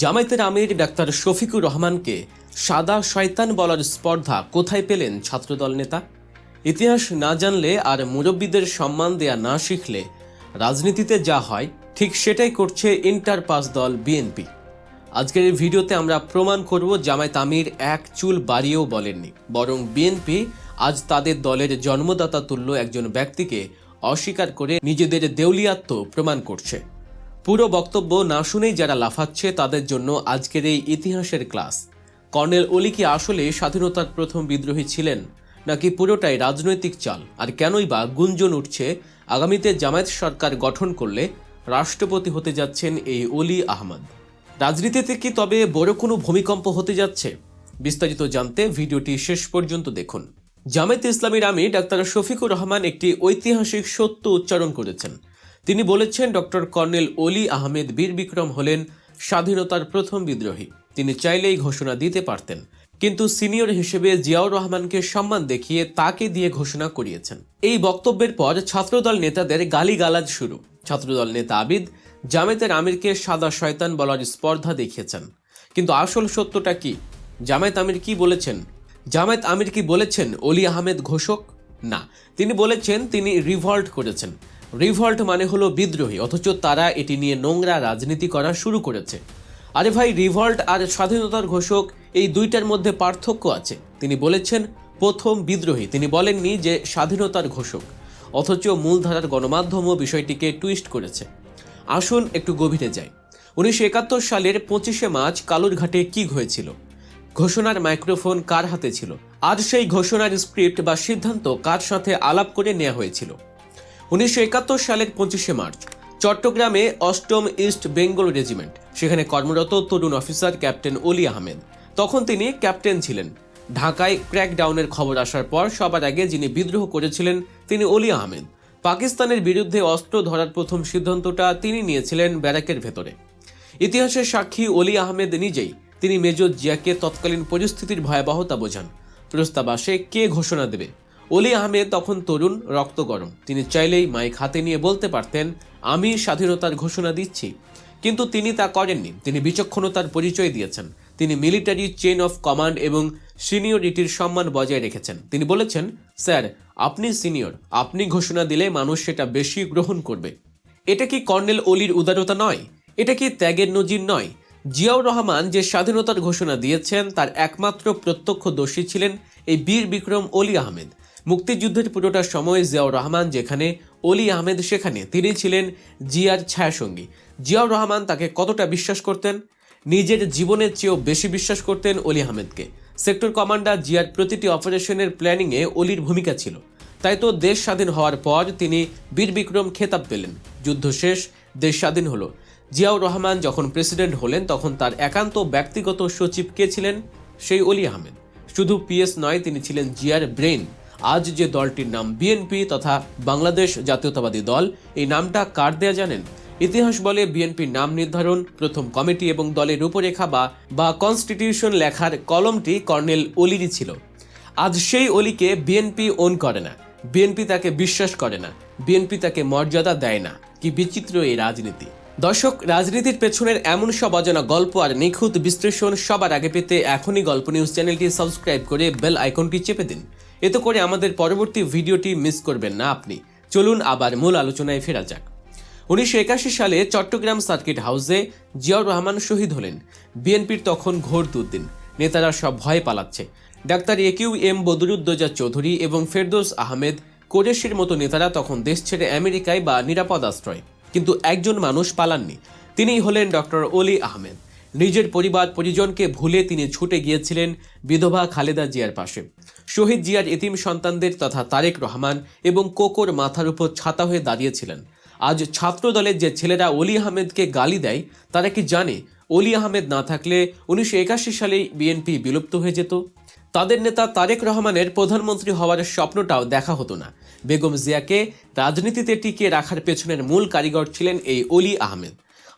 জামায়াতের আমির ডাক্তার শফিকুর রহমানকে সাদা শয়তান বলার স্পর্ধা কোথায় পেলেন ছাত্রদল নেতা? ইতিহাস না জানলে আর মুরব্বীদের সম্মান দেয়া না শিখলে রাজনীতিতে যা হয় ঠিক সেটাই করছে ইন্টার পাস দল বিএনপি। আজকের এই ভিডিওতে আমরা প্রমাণ করব জামায়াত আমির এক চুল বাড়িয়েও বলেননি, বরং বিএনপি আজ তাদের দলের জন্মদাতা তুল্য একজন ব্যক্তিকে অস্বীকার করে নিজেদের দেউলিয়াত্ব প্রমাণ করছে। পুরো বক্তব্য না শুনেই যারা লাফাচ্ছে তাদের জন্য আজকের এই ইতিহাসের ক্লাস। কর্নেল অলি কি আসলে স্বাধীনতার প্রথম বিদ্রোহী ছিলেন, নাকি পুরোটাই রাজনৈতিক চাল? আর কেনই বা গুঞ্জন উঠছে আগামীতে জামায়াত সরকার গঠন করলে রাষ্ট্রপতি হতে যাচ্ছেন এই অলি আহমদ? রাজনীতিতে কি তবে বড় কোনো ভূমিকম্প হতে যাচ্ছে? বিস্তারিত জানতে ভিডিওটি শেষ পর্যন্ত দেখুন। জামায়াতে ইসলামীর আমির ডাক্তার শফিকুর রহমান একটি ঐতিহাসিক সত্য উচ্চারণ করেছেন। তিনি বলেছেন, ডক্টর কর্নেল অলি আহমেদ বীর বিক্রম হলেন স্বাধীনতার প্রথম বিদ্রোহী। তিনি চাইলেই ঘোষণা দিতে পারতেন, কিন্তু সিনিয়র হিসেবে জিয়াউর রহমানকে সম্মান দেখিয়ে তাকে দিয়ে ঘোষণা করিয়েছেন। এই বক্তব্যের পর ছাত্রদল নেতাদের গালিগালাজ শুরু। ছাত্রদল নেতা আবিদ জামায়াতের আমিরকে সাদা শয়তান বলার স্পর্ধা দেখিয়েছেন। কিন্তু আসল সত্যটা কি? জামায়াত আমির কি বলেছেন? জামায়াত আমির কি বলেছেন অলি আহমেদ ঘোষক? না, তিনি বলেছেন তিনি রিভল্ট করেছেন। রিভল্ট মানে হলো বিদ্রোহী, অথচ তারা এটি নিয়ে নোংরা রাজনীতি করা শুরু করেছে। আরে ভাই, রিভল্ট আর স্বাধীনতার ঘোষক এই দুইটার মধ্যে পার্থক্য আছে। তিনি বলেছেন প্রথম বিদ্রোহী, তিনি বলেননি যে স্বাধীনতার ঘোষক। অথচ মূলধারার গণমাধ্যমও বিষয়টিকে টুইস্ট করেছে। আসুন একটু গভীরে যাই। 1971 সালের 25শে মার্চ কালুরঘাটে কি হয়েছিল? ঘোষণার মাইক্রোফোন কার হাতে ছিল? আজ সেই ঘোষণার স্ক্রিপ্ট বা সিদ্ধান্ত কার সাথে আলাপ করে নেওয়া হয়েছিল? 1971 সালের 25শে মার্চ চট্টগ্রামে 8ম ইস্ট বেঙ্গল রেজিমেন্ট, সেখানে কর্মরত তরুণ অফিসার ক্যাপ্টেন অলি আহমেদ। তখন তিনি ক্যাপ্টেন ছিলেন। ঢাকায় ক্র্যাকডাউনের খবর আসার পর সবার আগে যিনি বিদ্রোহ করেছিলেন তিনি অলি আহমেদ। পাকিস্তানের বিরুদ্ধে অস্ত্র ধরার প্রথম সিদ্ধান্তটা তিনি নিয়েছিলেন ব্যারাকের ভেতরে। ইতিহাসের সাক্ষী অলি আহমেদ নিজেই। তিনি মেজর জিয়াকে তৎকালীন পরিস্থিতির ভয়াবহতা বোঝান। প্রস্তাব আসে কে ঘোষণা দেবে। অলি আহমেদ তখন তরুণ, রক্ত গরম। তিনি চাইলেই মাইক হাতে নিয়ে বলতে পারতেন আমি স্বাধীনতার ঘোষণা দিচ্ছি, কিন্তু তিনি তা করেননি। তিনি বিচক্ষণতার পরিচয় দিয়েছেন। তিনি মিলিটারি চেইন অফ কমান্ড এবং সিনিয়রিটির সম্মান বজায় রেখেছেন। তিনি বলেছেন, স্যার আপনি সিনিয়র, আপনি ঘোষণা দিলে মানুষ সেটা বেশি গ্রহণ করবে। এটা কি কর্নেল অলির উদারতা নয়? এটা কি ত্যাগের নজির নয়? জিয়াউর রহমান যে স্বাধীনতার ঘোষণা দিয়েছেন তার একমাত্র প্রত্যক্ষদর্শী ছিলেন এই বীর বিক্রম অলি আহমেদ। মুক্তিযুদ্ধের পুরোটা সময় জিয়াউর রহমান যেখানে, অলি আহমেদ সেখানে। তিনি ছিলেন জিয়ার ছায়াসঙ্গী। জিয়াউর রহমান তাকে কতটা বিশ্বাস করতেন? নিজের জীবনের চেয়েও বেশি বিশ্বাস করতেন অলি আহমেদকে। সেক্টর কমান্ডার জিয়ার প্রতিটি অপারেশনের প্ল্যানিংয়ে অলির ভূমিকা ছিল। তাই তো দেশ স্বাধীন হওয়ার পর তিনি বীর বিক্রম খেতাব পেলেন। যুদ্ধ শেষ, দেশ স্বাধীন হলো। জিয়াউর রহমান যখন প্রেসিডেন্ট হলেন তখন তার একান্ত ব্যক্তিগত সচিব কে ছিলেন? সেই অলি আহমেদ। শুধু পিএস নয়, তিনি ছিলেন জিয়ার ব্রেইন। আজ যে দলটির নাম বিএনপি তথা বাংলাদেশ জাতীয়তাবাদী দল, এই নামটা কার দেয়া জানেন? ইতিহাস বলে বিএনপির নাম নির্ধারণ, প্রথম কমিটি এবং দলের রূপরেখা বা কনস্টিটিউশন লেখার কলমটি কর্নেল অলিরই ছিল। আজ সেই অলিকে বিএনপি ওন করে না, বিএনপি তাকে বিশ্বাস করে না, বিএনপি তাকে মর্যাদা দেয় না। কি বিচিত্র এই রাজনীতি! দর্শক, রাজনীতির পেছনের এমন সব অজানা গল্প আর নিখুঁত বিশ্লেষণ সবার আগে পেতে এখনই গল্প নিউজ চ্যানেলটি সাবস্ক্রাইব করে বেল আইকনটি চেপে দিন। এতে করে আমাদের পরবর্তী ভিডিওটি মিস করবেন না আপনি। চলুন আবার মূল আলোচনায় ফেরা যাক। 1981 সালে চট্টগ্রাম সার্কিট হাউসে জিয়াউর রহমান শহীদ হলেন। বিএনপির তখন ঘোর দুর্দিন। নেতারা সব ভয়ে পালাচ্ছে। ডাক্তার একিউ বদরুদ্দোজা চৌধুরী এবং ফেরদৌস আহমেদ কোরেশির মতো নেতারা তখন দেশ ছেড়ে আমেরিকায় বা নিরাপদ আশ্রয়। কিন্তু একজন মানুষ পালাননি। তিনিই হলেন ডক্টর অলি আহমেদ। নিজের পরিবার পরিজনকে ভুলে তিনি ছুটে গিয়েছিলেন বিধবা খালেদা জিয়ার পাশে। শহীদ জিয়ার এতিম সন্তানদের তথা তারেক রহমান এবং কোকোর মাথার উপর ছাতা হয়ে দাঁড়িয়েছিলেন। আজ ছাত্র দলের যে ছেলেরা অলি আহমেদকে গালি দেয়, তারা কি জানে অলি আহমেদ না থাকলে 1981 সালেই বিএনপি বিলুপ্ত হয়ে যেত? তাদের নেতা তারেক রহমানের প্রধানমন্ত্রী হওয়ার স্বপ্নটাও দেখা হতো না। বেগম জিয়াকে রাজনীতিতে টিকিয়ে রাখার পেছনের মূল কারিগর ছিলেন এই অলি আহমেদ।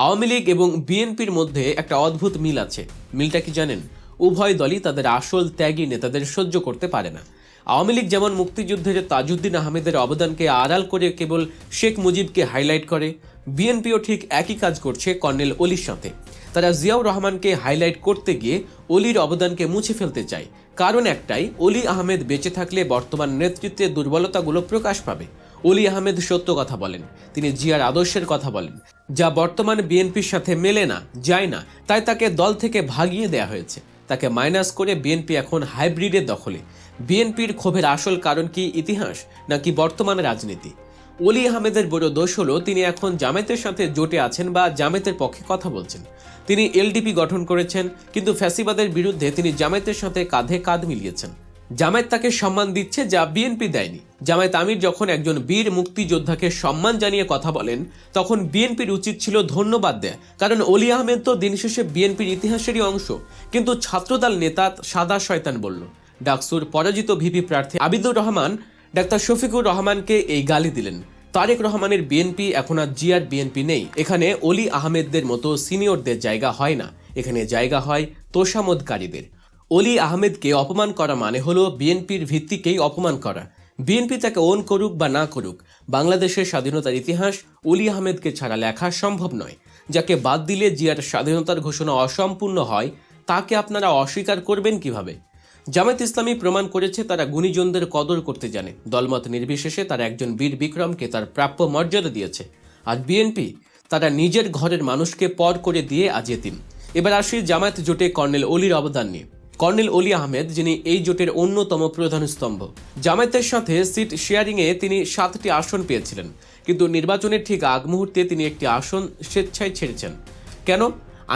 আওয়ামী লীগ এবং বিএনপির মধ্যে একটা অদ্ভুত মিল আছে। মিলটা কি জানেন? উভয় দলই তাদের আসল ত্যাগী নেতাদের সহ্য করতে পারে না। আওয়ামী লীগ যেমন মুক্তিযুদ্ধের তাজউদ্দিন আহমেদের অবদানকে আড়াল করে কেবল শেখ মুজিবকে হাইলাইট করে, বিএনপিও ঠিক একই কাজ করছে কর্নেল অলির সাথে। তারা জিয়াউর রহমানকে হাইলাইট করতে গিয়ে অলির অবদানকে মুছে ফেলতে চায়। কারণ একটাই, অলি আহমেদ বেঁচে থাকলে বর্তমান নেতৃত্বের দুর্বলতাগুলো প্রকাশ পাবে। অলি আহমেদ সত্য কথা বলেন, তিনি জিয়ার আদর্শের কথা বলেন, যা বর্তমান বিএনপির সাথে মেলে না, যায় না। তাই তাকে দল থেকে ভাগিয়ে দেয়া হয়েছে। তাকে মাইনাস করে বিএনপি এখন হাইব্রিডের দখলে। বিএনপির ক্ষোভের আসল কারণ কি ইতিহাস নাকি বর্তমান রাজনীতি? অলি আহমেদের বড় দোষ হলো তিনি এখন জামায়াতের সাথে জোটে আছেন বা জামায়াতের পক্ষে কথা বলছেন। তিনি এলডিপি গঠন করেছেন, কিন্তু ফ্যাসিবাদের বিরুদ্ধে তিনি জামায়াতের সাথে কাঁধে কাঁধ মিলিয়েছেন। জামায়াত তাকে সম্মান দিচ্ছে যা বিএনপি দেয়নি। জামায়াত আমির যখন একজন বীর মুক্তিযোদ্ধাকে সম্মান জানিয়ে কথা বলেন, তখন বিএনপির উচিত ছিল ধন্যবাদ দেয়া, কারণ অলি আহমেদ তো দিন শেষে বিএনপির ইতিহাসেরই অংশ। কিন্তু ছাত্রদল নেতা সাদা শয়তান বলল। ডাকসুর পরাজিত ভিপি প্রার্থী আবিদুর রহমান ডাক্তার শফিকুর রহমানকে এই গালি দিলেন। তারেক রহমানের বিএনপি এখন আর জিয়ার বিএনপি নেই। এখানে অলি আহমেদদের মতো সিনিয়রদের জায়গা হয় না, এখানে জায়গা হয় তোষামোদকারীদের। অলি আহমেদকে অপমান করা মানে হলো বিএনপির ভিত্তিকেই অপমান করা। বিএনপি তাকে ওন করুক বা না করুক, বাংলাদেশের স্বাধীনতার ইতিহাস অলি আহমেদকে ছাড়া লেখা সম্ভব নয়। যাকে বাদ দিলে জিয়ার স্বাধীনতার ঘোষণা অসম্পূর্ণ হয়, তাকে আপনারা অস্বীকার করবেন কিভাবে? জামায়াত ইসলামী প্রমাণ করেছে তারা গুণীজনদের কদর করতে জানে। দলমত নির্বিশেষে তারা একজন বীর বিক্রমকে তার প্রাপ্য মর্যাদা দিয়েছে। আর বিএনপি, তারা নিজের ঘরের মানুষকে পর করে দিয়ে আজ এতিম। এবার আসি জামায়াত জোটে কর্নেল অলির অবদান নিয়ে। কর্নেল অলি আহমেদ, যিনি এই জোটের অন্যতম প্রধান স্তম্ভ। জামায়াতের সাথে সিট শেয়ারিংয়ে তিনি 7টি আসন পেয়েছিলেন, কিন্তু নির্বাচনের ঠিক আগ মুহূর্তে তিনি একটি আসন স্বেচ্ছায় ছেড়েছেন। কেন?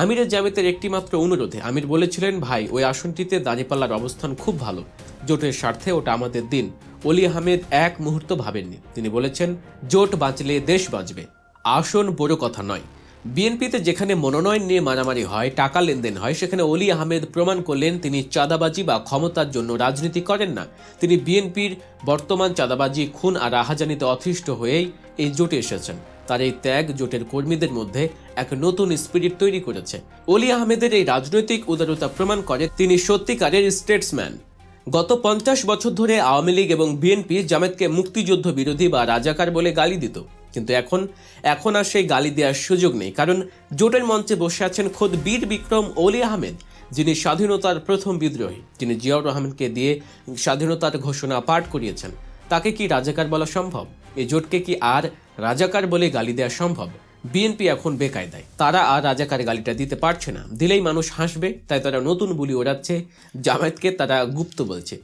আমিরের জামায়াতের একটি মাত্র অনুরোধে। আমির বলেছিলেন, ভাই ওই আসনটিতে দাঁড়িপাল্লার অবস্থান খুব ভালো, জোটের স্বার্থে ওটা আমাদের দিন। অলি আহমেদ এক মুহূর্ত ভাবেননি। তিনি বলেছেন, জোট বাঁচলে দেশ বাঁচবে, আসন বড় কথা নয়। বিএনপিতে যেখানে মনোনয়ন নিয়ে মারামারি হয়, টাকা লেনদেন হয়, সেখানে অলি আহমেদ প্রমাণ করলেন তিনি চাঁদাবাজি বা ক্ষমতার জন্য রাজনীতি করেন না। তিনি বিএনপির বর্তমান চাঁদাবাজি, খুন আর রাহাজানিতে অতিষ্ঠ হয়েই এই জোটে এসেছেন। তার এই ত্যাগ জোটের কর্মীদের মধ্যে এক নতুন স্পিরিট তৈরি করেছে। অলি আহমেদের এই রাজনৈতিক উদারতা প্রমাণ করে তিনি সত্যিকারের স্টেটসম্যান। গত 50 বছর ধরে আওয়ামী লীগ এবং বিএনপি জামায়াতকে মুক্তিযুদ্ধ বিরোধী বা রাজাকার বলে গালি দিত, কিন্তু এখন আর সেই গালি দেওয়ার সুযোগ নেই। কারণ জোটের মঞ্চে বসে আছেন খোদ বীর বিক্রম অলি আহমেদ, যিনি স্বাধীনতার প্রথম বিদ্রোহী, যিনি জিয়াউর রহমানকে দিয়ে স্বাধীনতার ঘোষণা পাঠ করিয়েছেন। তাকে কি রাজাকার বলা সম্ভব? এই জোটকে কি আর রাজাকার বলে গালি দেওয়া সম্ভব? বিএনপি এখন বেকায়দায়, তারা আর রাজাকার গালিটা দিতে পারছে না। দিলেই মানুষ হাসবে, তাই তারা নতুন বুলি ওড়াচ্ছে। জামায়াতকে তারা গুপ্ত বলছে।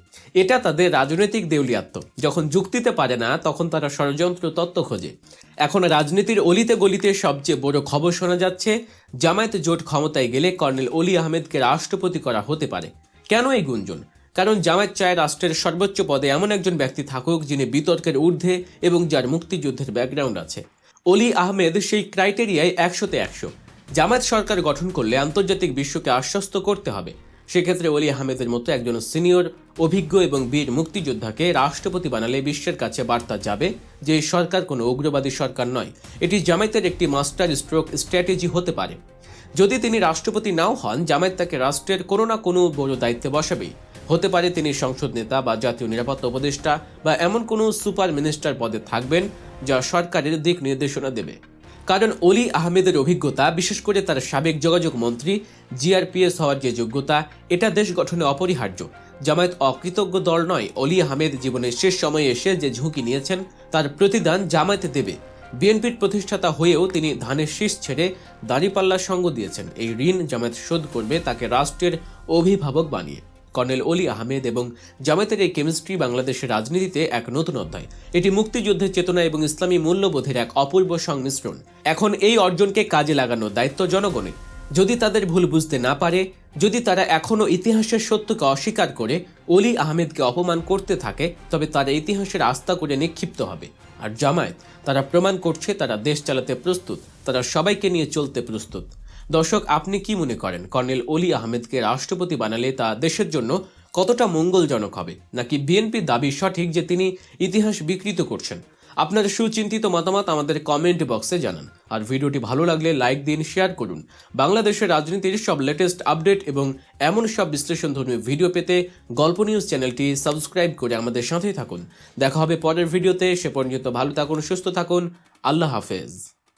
এটা তাদের রাজনৈতিক দেউলিয়াত্ব। যখন যুক্তিতে পারে না, তখন তারা ষড়যন্ত্র তত্ত্ব খোঁজে। এখন রাজনীতির অলিতে গলিতে সবচেয়ে বড় খবর শোনা যাচ্ছে, জামায়াত জোট ক্ষমতায় গেলে কর্নেল অলি আহমেদকে রাষ্ট্রপতি করা হতে পারে। কেন এই গুঞ্জন? কারণ জামায়াত চায় রাষ্ট্রের সর্বোচ্চ পদে এমন একজন ব্যক্তি থাকুক যিনি বিতর্কের ঊর্ধ্বে এবং যার মুক্তিযুদ্ধের ব্যাকগ্রাউন্ড আছে। অলি আহমেদ সেই ক্রাইটেরিয়ায় 100-তে 100। জামায়াত সরকার গঠন করলে আন্তর্জাতিক বিশ্বকে আশ্বস্ত করতে হবে। সেক্ষেত্রে অলি আহমেদের মতো একজন সিনিয়র, অভিজ্ঞ এবং বীর মুক্তিযোদ্ধাকে রাষ্ট্রপতি বানালে বিশ্বের কাছে বার্তা যাবে যে এই সরকার কোনো উগ্রবাদী সরকার নয়, এটি জামায়াতের একটি মাস্টার স্ট্রোক স্ট্র্যাটেজি হতে পারে। যদি তিনি রাষ্ট্রপতি নাও হন, জামায়াত তাকে রাষ্ট্রের কোনো না কোনো বড় দায়িত্বে বসাবেই। হতে পারে তিনি সংসদ নেতা বা জাতীয় নিরাপত্তা উপদেষ্টা বা এমন কোনো সুপার মিনিস্টার পদে থাকবেন যা সরকারের দিক নির্দেশনা দেবে। কারণ অলি আহমেদের অভিজ্ঞতা, বিশেষ করে তার সাবেক যোগাযোগ মন্ত্রী, জিআরপিএস হওয়ার যে যোগ্যতা, এটা দেশ গঠনে অপরিহার্য। জামায়াত অকৃতজ্ঞ দল নয়। অলি আহমেদ জীবনের শেষ সময়ে এসে যে ঝুঁকি নিয়েছেন, তার প্রতিদান জামায়াত দেবে। বিএনপির প্রতিষ্ঠাতা হয়েও তিনি ধানের শীষ ছেড়ে দাঁড়িপাল্লার সঙ্গ দিয়েছেন। এই ঋণ জামায়াত শোধ করবে তাকে রাষ্ট্রের অভিভাবক বানিয়ে। কর্নেল অলি আহমেদ এবং জামায়াতের এই কেমিস্ট্রি বাংলাদেশের রাজনীতিতে এক নতুন অধ্যায়। এটি মুক্তিযুদ্ধের চেতনা এবং ইসলামী মূল্যবোধের এক অপূর্ব সংমিশ্রণ। এখন এই অর্জনকে কাজে লাগানোর দায়িত্ব জনগণের। যদি তাদের ভুল বুঝতে না পারে, যদি তারা এখনও ইতিহাসের সত্যকে অস্বীকার করে অলি আহমেদকে অপমান করতে থাকে, তবে তারা ইতিহাসের আস্থা করে নিক্ষিপ্ত হবে। আর জামায়াত, তারা প্রমাণ করছে তারা দেশ চালাতে প্রস্তুত, তারা সবাইকে নিয়ে চলতে প্রস্তুত। দর্শক, আপনি কি মনে করেন কর্নেল অলি আহমেদকে রাষ্ট্রপতি বানালে তা দেশের জন্য কতটা মঙ্গলজনক হবে? নাকি বিএনপির দাবি সঠিক যে তিনি ইতিহাস বিকৃত করছেন? আপনার সুচিন্তিত মতামত আমাদের কমেন্ট বক্সে জানান। আর ভিডিওটি ভালো লাগলে লাইক দিন, শেয়ার করুন। বাংলাদেশের রাজনীতির সব লেটেস্ট আপডেট এবং এমন সব বিশ্লেষণধর্মী ভিডিও পেতে গল্প নিউজ চ্যানেলটি সাবস্ক্রাইব করে আমাদের সাথেই থাকুন। দেখা হবে পরের ভিডিওতে। সে পর্যন্ত ভালো থাকুন, সুস্থ থাকুন। আল্লাহ হাফেজ।